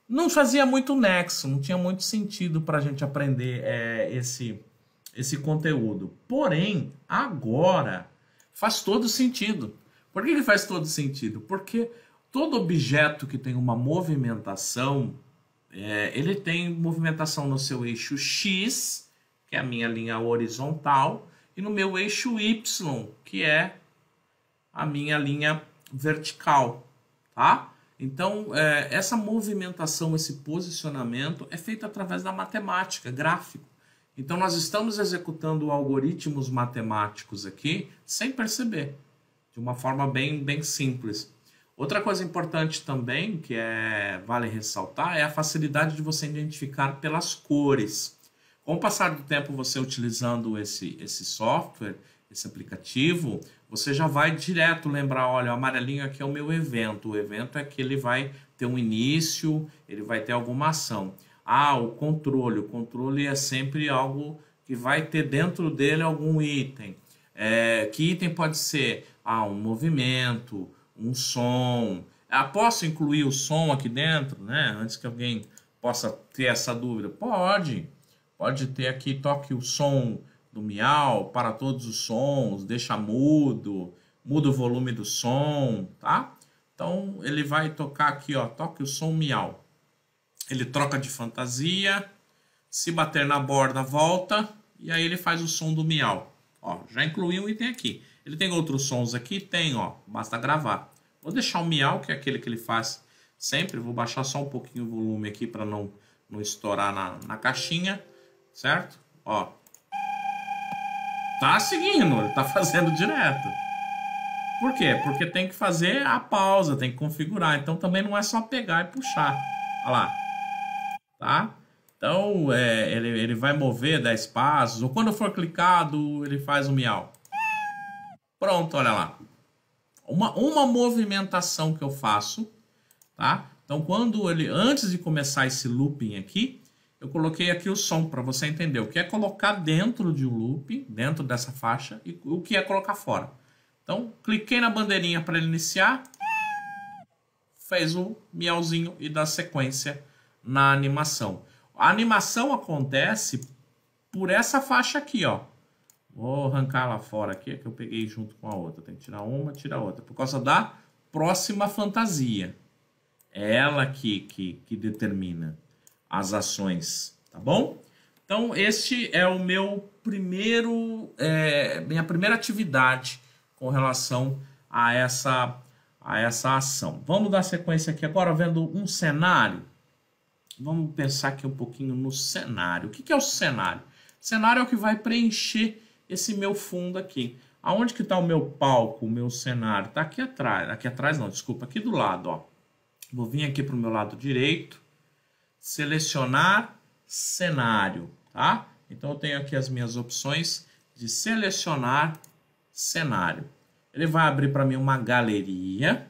Não fazia muito nexo, não tinha muito sentido para a gente aprender esse conteúdo. Porém, agora faz todo sentido. Por que faz todo sentido? Porque todo objeto que tem uma movimentação, ele tem movimentação no seu eixo X, que é a minha linha horizontal, e no meu eixo Y, que é a minha linha vertical, tá? Então, essa movimentação, esse posicionamento é feito através da matemática, gráfico. Então, nós estamos executando algoritmos matemáticos aqui sem perceber, de uma forma bem simples. Outra coisa importante também, que vale ressaltar, é a facilidade de você identificar pelas cores. Com o passar do tempo, você utilizando esse software, esse aplicativo, você já vai direto lembrar, olha, o amarelinho aqui é o meu evento. O evento é que ele vai ter um início, ele vai ter alguma ação. Ah, o controle é sempre algo que vai ter dentro dele algum item. Que item pode ser? Ah, um movimento, um som. Posso incluir o som aqui dentro, né? Antes que alguém possa ter essa dúvida. Pode ter aqui, toque o som do miau para todos os sons, deixa muda o volume do som, tá? Então, ele vai tocar aqui, ó, toque o som miau. Ele troca de fantasia, se bater na borda, volta, e aí ele faz o som do miau. Ó, já incluí um item aqui. Ele tem outros sons aqui? Tem, ó, basta gravar. Vou deixar o miau, que é aquele que ele faz sempre. Vou baixar só um pouquinho o volume aqui para não estourar na caixinha, certo? Ó, tá seguindo, ele tá fazendo direto. Por quê? Porque tem que fazer a pausa, tem que configurar. Então também não é só pegar e puxar. Olha lá. Tá? Então ele vai mover 10 passos. Ou quando for clicado, ele faz o miau. Pronto, olha lá. Uma movimentação que eu faço. Tá? Então antes de começar esse looping aqui, eu coloquei aqui o som para você entender o que é colocar dentro de um loop, dentro dessa faixa, e o que é colocar fora. Então, cliquei na bandeirinha para ele iniciar, fez o miauzinho e dá sequência na animação. A animação acontece por essa faixa aqui, ó. Vou arrancar lá fora aqui, que eu peguei junto com a outra. Tem que tirar uma, tirar outra, por causa da próxima fantasia. É ela que determina as ações, tá bom? Então, este é o meu minha primeira atividade com relação a essa ação. Vamos dar sequência aqui agora, vendo um cenário. Vamos pensar aqui um pouquinho no cenário. O que é o cenário? O cenário é o que vai preencher esse meu fundo aqui. Aonde que está o meu palco, o meu cenário? Está aqui atrás. Aqui atrás não, desculpa, aqui do lado, ó. Vou vir aqui para o meu lado direito. Selecionar cenário, tá? Então eu tenho aqui as minhas opções de selecionar cenário. Ele vai abrir para mim uma galeria,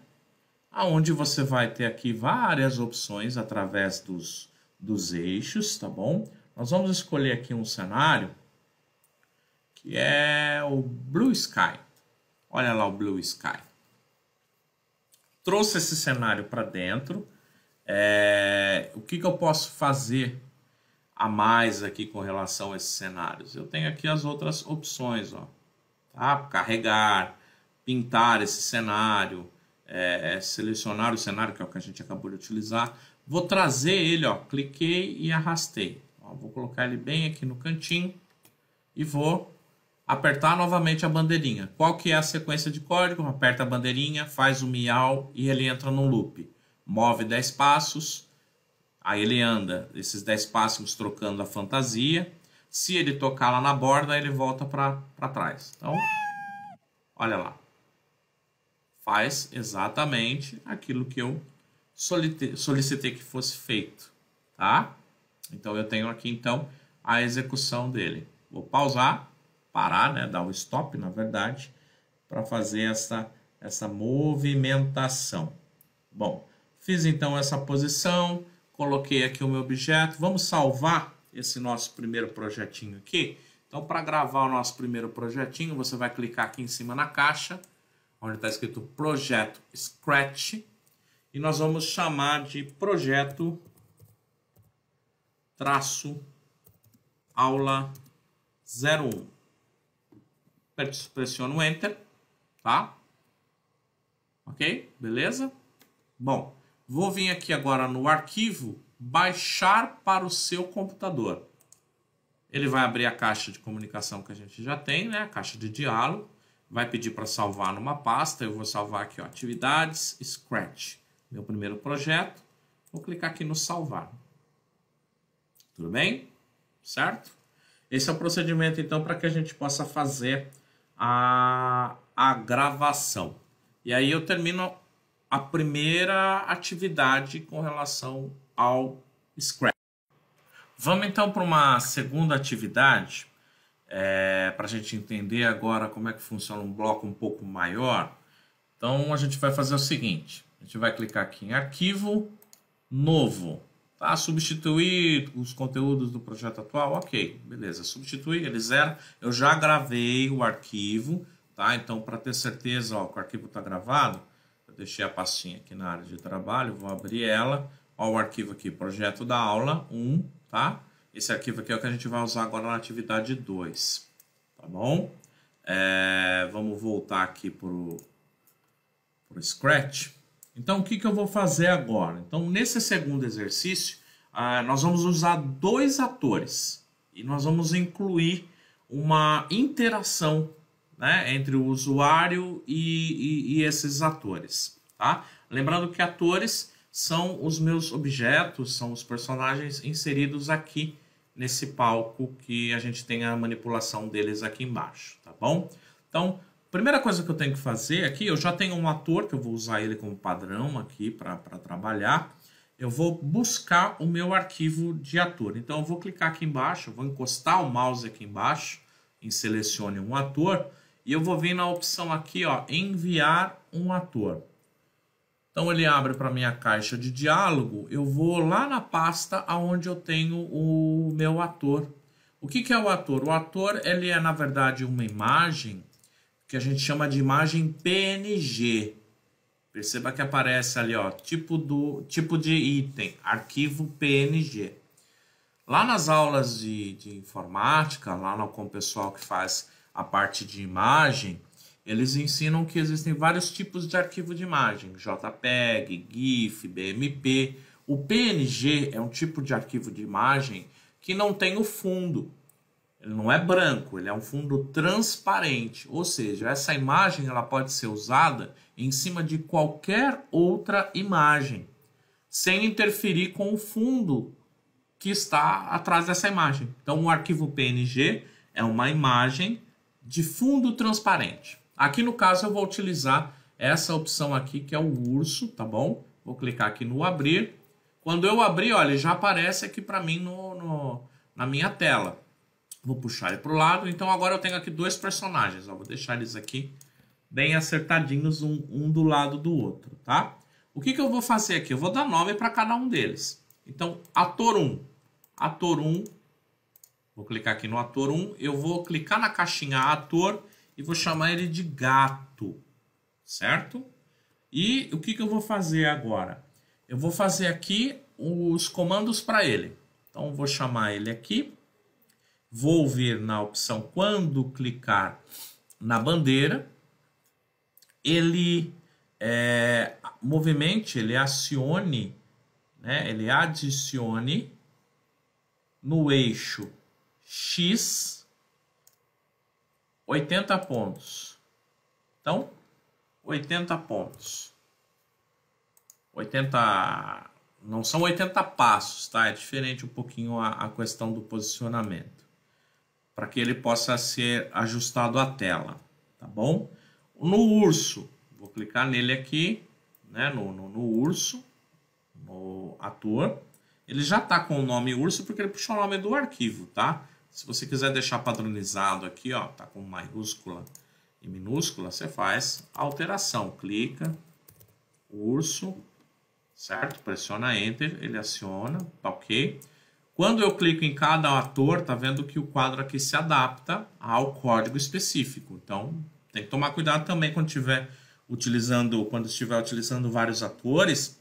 aonde você vai ter aqui várias opções através dos eixos, tá bom? Nós vamos escolher aqui um cenário que é o Blue Sky. Olha lá o Blue Sky. Trouxe esse cenário para dentro. O que eu posso fazer a mais aqui com relação a esses cenários? Eu tenho aqui as outras opções, ó, tá? Carregar, pintar esse cenário, selecionar o cenário, que é o que a gente acabou de utilizar. Vou trazer ele, ó, cliquei e arrastei. Ó, vou colocar ele bem aqui no cantinho e vou apertar novamente a bandeirinha. Qual que é a sequência de código? Aperta a bandeirinha, faz o miau e ele entra no loop. Move 10 passos, aí ele anda esses 10 passos trocando a fantasia. Se ele tocar lá na borda, ele volta para trás. Então, olha lá. Faz exatamente aquilo que eu solicitei que fosse feito, tá? Então, eu tenho aqui, então, a execução dele. Vou pausar, parar, né? Dar o stop, na verdade, para fazer essa movimentação. Bom, fiz então essa posição, coloquei aqui o meu objeto. Vamos salvar esse nosso primeiro projetinho aqui. Então, para gravar o nosso primeiro projetinho, você vai clicar aqui em cima na caixa, onde está escrito Projeto Scratch, e nós vamos chamar de Projeto Aula 01. Pressiono Enter, tá? Ok? Beleza? Bom, vou vir aqui agora no arquivo, baixar para o seu computador. Ele vai abrir a caixa de comunicação que a gente já tem, né? A caixa de diálogo. vai pedir para salvar numa pasta. Eu vou salvar aqui, ó, atividades, Scratch, meu primeiro projeto. Vou clicar aqui no salvar. Tudo bem? Certo? Esse é o procedimento, então, para que a gente possa fazer a gravação. E aí eu termino a primeira atividade com relação ao Scratch. Vamos então para uma segunda atividade, para a gente entender agora como é que funciona um bloco um pouco maior. Então a gente vai fazer o seguinte, a gente vai clicar aqui em arquivo, novo, tá? Substituir os conteúdos do projeto atual, ok, beleza, substituir, ele zera, eu já gravei o arquivo, tá? Então para ter certeza, ó, que o arquivo está gravado, eu deixei a pastinha aqui na área de trabalho, vou abrir ela, ó, o arquivo aqui, projeto da aula 1, tá? Esse arquivo aqui é o que a gente vai usar agora na atividade 2, tá bom? Vamos voltar aqui para o Scratch. Então, o que eu vou fazer agora? Então, nesse segundo exercício, nós vamos usar dois atores e nós vamos incluir uma interação, né, entre o usuário e esses atores, tá? Lembrando que atores são os meus objetos, são os personagens inseridos aqui nesse palco que a gente tem a manipulação deles aqui embaixo, tá bom? Então, primeira coisa que eu tenho que fazer aqui, eu já tenho um ator que eu vou usar ele como padrão aqui para trabalhar. Eu vou buscar o meu arquivo de ator. Então, eu vou clicar aqui embaixo, eu vou encostar o mouse aqui embaixo em selecione um ator e eu vou vir na opção aqui, ó, enviar um ator. Então ele abre para minha caixa de diálogo, eu vou lá na pasta onde eu tenho o meu ator. O que é o ator? O ator, ele é na verdade uma imagem que a gente chama de imagem PNG. Perceba que aparece ali, ó, tipo de item, arquivo PNG. Lá nas aulas de informática, lá com o pessoal que faz a parte de imagem, eles ensinam que existem vários tipos de arquivo de imagem, JPEG, GIF, BMP. O PNG é um tipo de arquivo de imagem que não tem o fundo. Ele não é branco, ele é um fundo transparente. Ou seja, essa imagem ela pode ser usada em cima de qualquer outra imagem, sem interferir com o fundo que está atrás dessa imagem. Então, o arquivo PNG é uma imagem de fundo transparente. Aqui no caso eu vou utilizar essa opção aqui que é o urso, tá bom? Vou clicar aqui no abrir. Quando eu abrir, olha, ele já aparece aqui para mim na minha tela. Vou puxar ele para o lado. Então agora eu tenho aqui dois personagens. Ó, vou deixar eles aqui bem acertadinhos um do lado do outro, tá? O que eu vou fazer aqui? Eu vou dar nome para cada um deles. Então, ator 1. Ator 1. Vou clicar aqui no ator 1. Eu vou clicar na caixinha ator e vou chamar ele de gato, certo? E o que eu vou fazer agora? Eu vou fazer aqui os comandos para ele. Então, vou chamar ele aqui. Vou vir na opção quando clicar na bandeira. Ele movimente, ele acione, né? Ele adicione no eixo X 80 pontos. Então, 80 pontos. 80, não são 80 passos, tá? É diferente um pouquinho a questão do posicionamento. Para que ele possa ser ajustado à tela, tá bom? No urso, vou clicar nele aqui, né? No urso, no ator. Ele já está com o nome urso porque ele puxou o nome do arquivo, tá? Se você quiser deixar padronizado aqui, ó, tá com maiúscula e minúscula, você faz a alteração. Clica, urso, certo? Pressiona Enter, ele aciona, tá ok? Quando eu clico em cada ator, tá vendo que o quadro aqui se adapta ao código específico. Então, tem que tomar cuidado também quando estiver utilizando vários atores,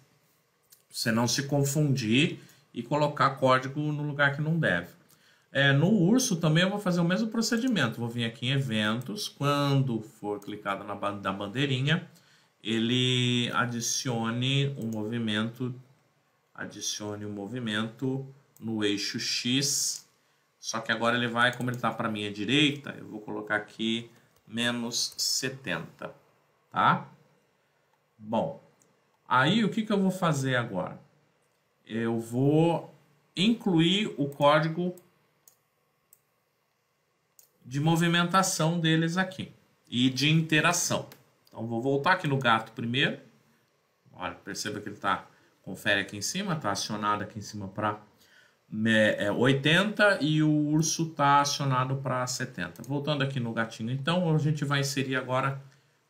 você não se confundir e colocar código no lugar que não deve. No urso também eu vou fazer o mesmo procedimento. Vou vir aqui em eventos, quando for clicado na bandeirinha, ele adicione um movimento no eixo X, só que agora ele vai, como ele está para a minha direita, eu vou colocar aqui menos 70, tá? Bom, aí o que eu vou fazer agora? Eu vou incluir o código de movimentação deles aqui e de interação. Então, vou voltar aqui no gato primeiro. Olha, perceba que ele está, confere aqui em cima, está acionado aqui em cima para 80 e o urso está acionado para 70. Voltando aqui no gatinho, então, a gente vai inserir agora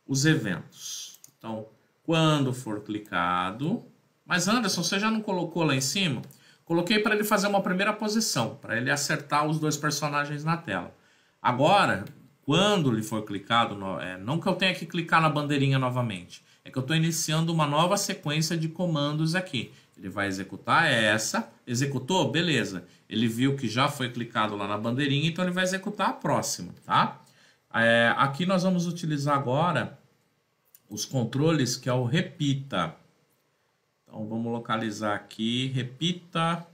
os eventos. Então, quando for clicado... Mas, Anderson, você já não colocou lá em cima? Coloquei para ele fazer uma primeira posição, para ele acertar os dois personagens na tela. Agora, quando ele for clicado, não que eu tenha que clicar na bandeirinha novamente, é que eu estou iniciando uma nova sequência de comandos aqui. Ele vai executar essa, executou, beleza. Ele viu que já foi clicado lá na bandeirinha, então ele vai executar a próxima, tá? Aqui nós vamos utilizar agora os controles que é o repita. Então vamos localizar aqui, repita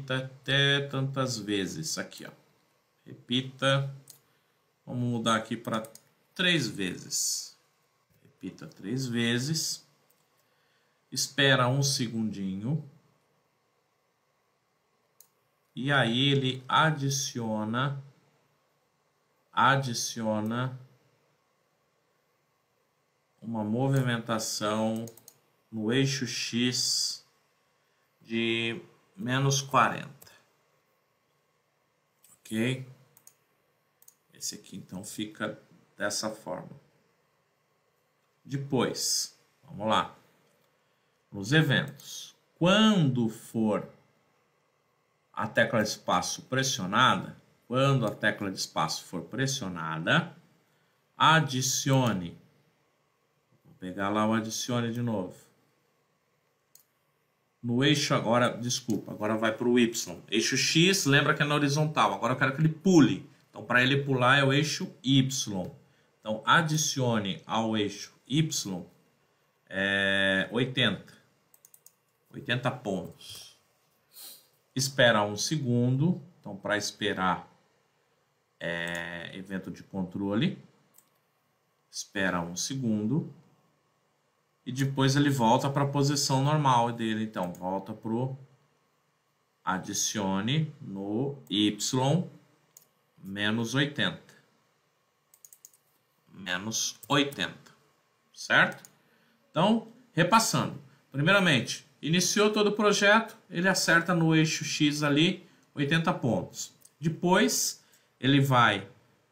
até tantas vezes, aqui ó. Repita, vamos mudar aqui para 3 vezes. Repita 3 vezes. Espera um segundinho. E aí ele adiciona uma movimentação no eixo X de menos 40. Ok? Esse aqui então fica dessa forma. Depois, vamos lá. Nos eventos, quando for a tecla de espaço pressionada, adicione. Vou pegar lá o adicione de novo. No eixo agora, desculpa, agora vai para o Y. Eixo X, lembra que é na horizontal. Agora eu quero que ele pule. Então, para ele pular é o eixo Y. Então, adicione ao eixo Y 80. 80 pontos. Espera um segundo. Então, para esperar evento de controle. Espera um segundo. E depois ele volta para a posição normal dele. Então, volta para o adicione no Y menos 80. Menos 80. Certo? Então, repassando. Primeiramente, iniciou todo o projeto, ele acerta no eixo X ali 80 pontos. Depois, ele vai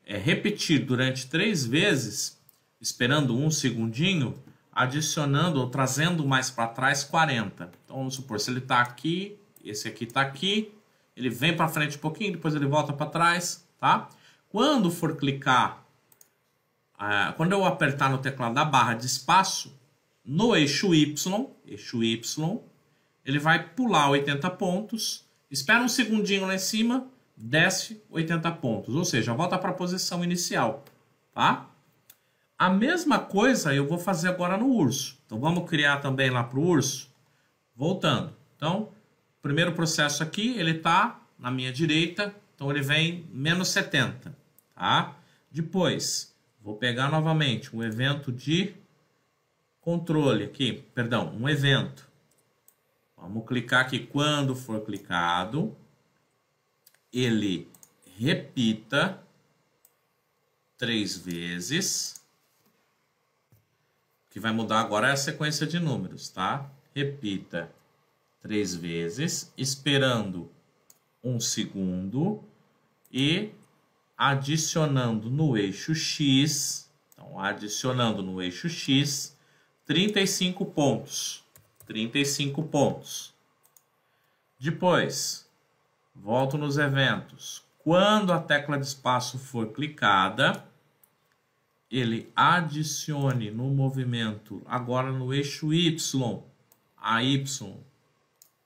repetir durante 3 vezes, esperando um segundinho, adicionando ou trazendo mais para trás 40. Então, vamos supor, se ele está aqui, esse aqui está aqui, ele vem para frente um pouquinho, depois ele volta para trás, tá? Quando for clicar, quando eu apertar no teclado da barra de espaço, no eixo Y, ele vai pular 80 pontos, espera um segundinho lá em cima, desce 80 pontos, ou seja, volta para a posição inicial, tá? A mesma coisa eu vou fazer agora no urso. Então, vamos criar também lá para o urso. Voltando. Então, o primeiro processo aqui, ele está na minha direita. Então, ele vem menos 70. Tá? Depois, vou pegar novamente um evento de controle aqui. Perdão, um evento. Vamos clicar aqui. Quando for clicado, ele repita 3 vezes. O que vai mudar agora é a sequência de números, tá? Repita 3 vezes, esperando um segundo e adicionando no eixo X, então adicionando no eixo X, 35 pontos. 35 pontos. Depois, volto nos eventos. Quando a tecla de espaço for clicada, ele adicione no movimento, agora no eixo Y, a Y,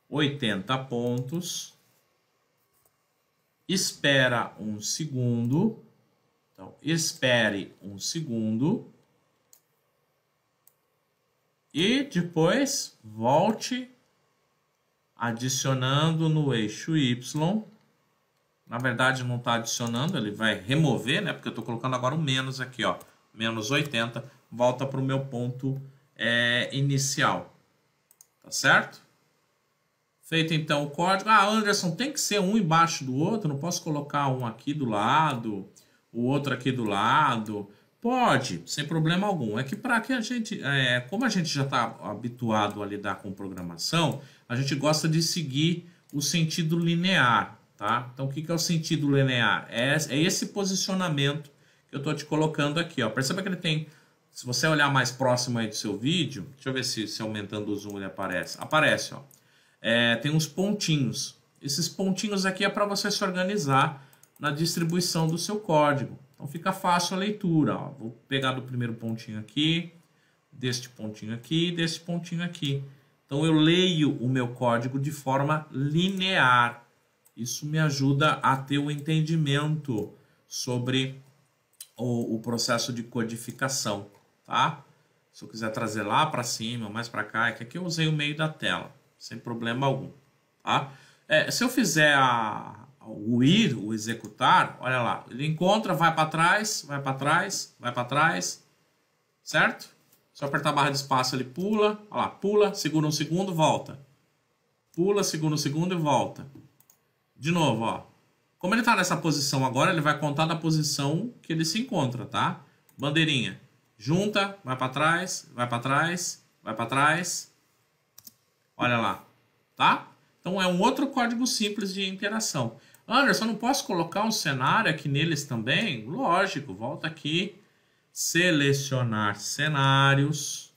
80 pontos. Espera um segundo. Então, espere um segundo. E depois volte adicionando no eixo Y Na verdade não está adicionando, ele vai remover, né? Porque eu estou colocando agora o menos aqui, ó. Menos 80, volta para o meu ponto inicial. Tá certo? Feito então o código. Ah, Anderson, tem que ser um embaixo do outro? Não posso colocar um aqui do lado, o outro aqui do lado? Pode, sem problema algum. É que para que a gente, como a gente já está habituado a lidar com programação, a gente gosta de seguir o sentido linear, tá? Então, o que é o sentido linear? É esse posicionamento que eu estou te colocando aqui, ó. Perceba que ele tem, se você olhar mais próximo aí do seu vídeo, deixa eu ver se aumentando o zoom ele aparece. Aparece, ó. Tem uns pontinhos. Esses pontinhos aqui é para você se organizar na distribuição do seu código. Então fica fácil a leitura. Ó. Vou pegar do primeiro pontinho aqui, deste pontinho aqui, deste pontinho aqui. Então eu leio o meu código de forma linear. Isso me ajuda a ter o entendimento sobre o processo de codificação, tá? Se eu quiser trazer lá para cima, mais para cá, é que aqui eu usei o meio da tela, sem problema algum, tá? Se eu fizer o ir, o executar, olha lá, ele encontra, vai para trás, vai para trás, vai para trás, certo? Se eu apertar a barra de espaço, ele pula, olha lá, pula, segura um segundo, volta. Pula, segura um segundo e volta. De novo, ó. Como ele está nessa posição agora, ele vai contar da posição que ele se encontra, tá? Bandeirinha. Junta, vai para trás, vai para trás, vai para trás. Olha lá, tá? Então é um outro código simples de interação. Anderson, não posso colocar um cenário aqui neles também? Lógico, volta aqui, selecionar cenários.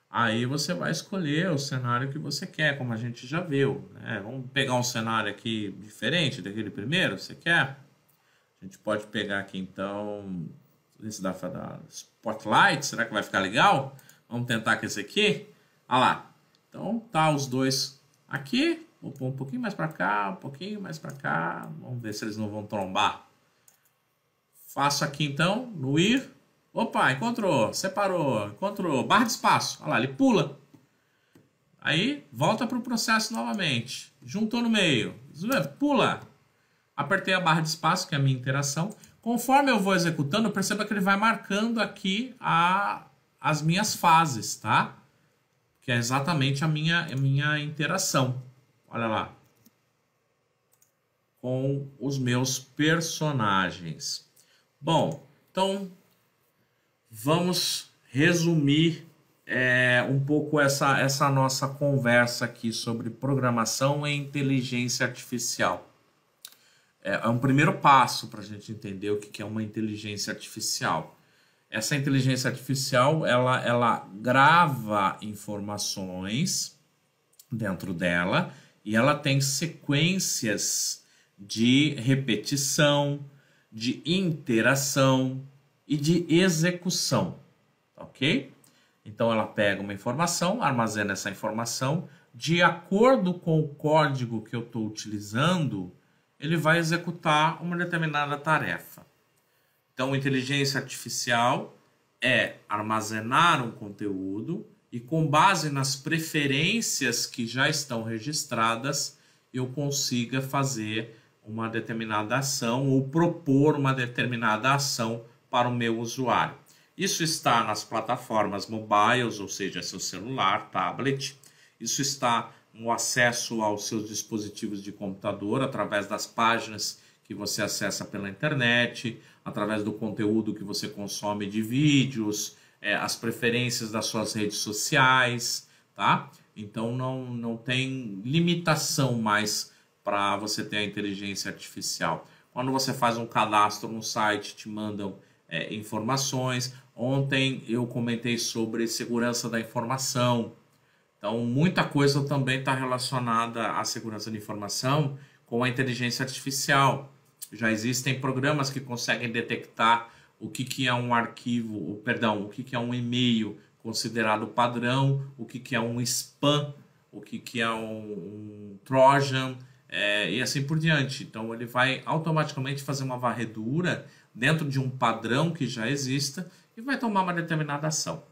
Aí você vai escolher o cenário que você quer, como a gente já viu, né? Vamos pegar um cenário aqui diferente daquele primeiro, você quer? A gente pode pegar aqui então, esse da Spotlight, será que vai ficar legal? Vamos tentar com esse aqui. Olha lá. Então tá os dois aqui. Vou pôr um pouquinho mais para cá, um pouquinho mais para cá. Vamos ver se eles não vão trombar. Faço aqui então, no ir. Opa, encontrou, separou, encontrou. Barra de espaço. Olha lá, ele pula. Aí, volta para o processo novamente. Juntou no meio. Pula. Apertei a barra de espaço, que é a minha interação. Conforme eu vou executando, perceba que ele vai marcando aqui as minhas fases, tá? Que é exatamente a minha interação. Olha lá. Com os meus personagens. Bom, então vamos resumir um pouco essa nossa conversa aqui sobre programação e inteligência artificial. É um primeiro passo para a gente entender o que é uma inteligência artificial. Essa inteligência artificial, ela grava informações dentro dela e ela tem sequências de repetição, de interação e de execução, ok? Então ela pega uma informação, armazena essa informação, de acordo com o código que eu estou utilizando, ele vai executar uma determinada tarefa. Então, inteligência artificial é armazenar um conteúdo e, com base nas preferências que já estão registradas, eu consiga fazer uma determinada ação ou propor uma determinada ação para o meu usuário. Isso está nas plataformas mobiles, ou seja, seu celular, tablet. Isso está no acesso aos seus dispositivos de computador, através das páginas que você acessa pela internet, através do conteúdo que você consome de vídeos, as preferências das suas redes sociais, tá? Então não tem limitação mais para você ter a inteligência artificial. Quando você faz um cadastro no site, te mandam informações. Ontem eu comentei sobre segurança da informação. Então, muita coisa também está relacionada à segurança da informação com a inteligência artificial. Já existem programas que conseguem detectar o que é um arquivo, perdão, o que é um e-mail considerado padrão, o que é um spam, o que é um Trojan, e assim por diante. Então, ele vai automaticamente fazer uma varredura dentro de um padrão que já exista e vai tomar uma determinada ação.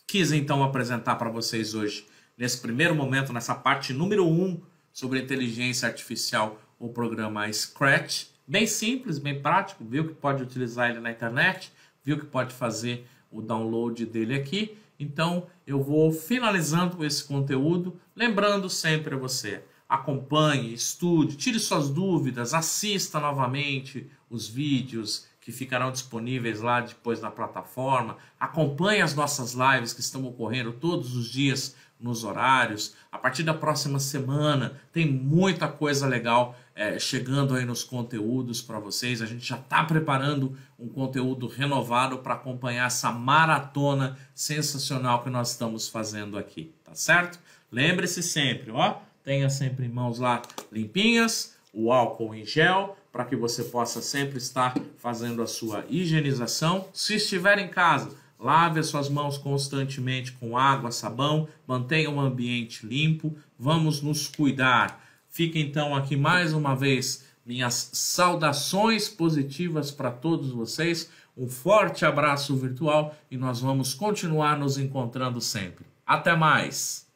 Quis então apresentar para vocês hoje, nesse primeiro momento, nessa parte número 1 sobre inteligência artificial, o programa Scratch, bem simples, bem prático, viu que pode utilizar ele na internet, viu que pode fazer o download dele aqui. Então eu vou finalizando esse conteúdo, lembrando sempre a você, acompanhe, estude, tire suas dúvidas, assista novamente os vídeos que ficarão disponíveis lá depois na plataforma, acompanhe as nossas lives que estão ocorrendo todos os dias nos horários. A partir da próxima semana tem muita coisa legal chegando aí nos conteúdos para vocês. A gente já está preparando um conteúdo renovado para acompanhar essa maratona sensacional que nós estamos fazendo aqui, tá certo? Lembre-se sempre, ó, tenha sempre mãos lá limpinhas, o álcool em gel, para que você possa sempre estar fazendo a sua higienização. Se estiver em casa, lave as suas mãos constantemente com água, sabão, mantenha o ambiente limpo, vamos nos cuidar. Fica então aqui mais uma vez minhas saudações positivas para todos vocês, um forte abraço virtual e nós vamos continuar nos encontrando sempre. Até mais!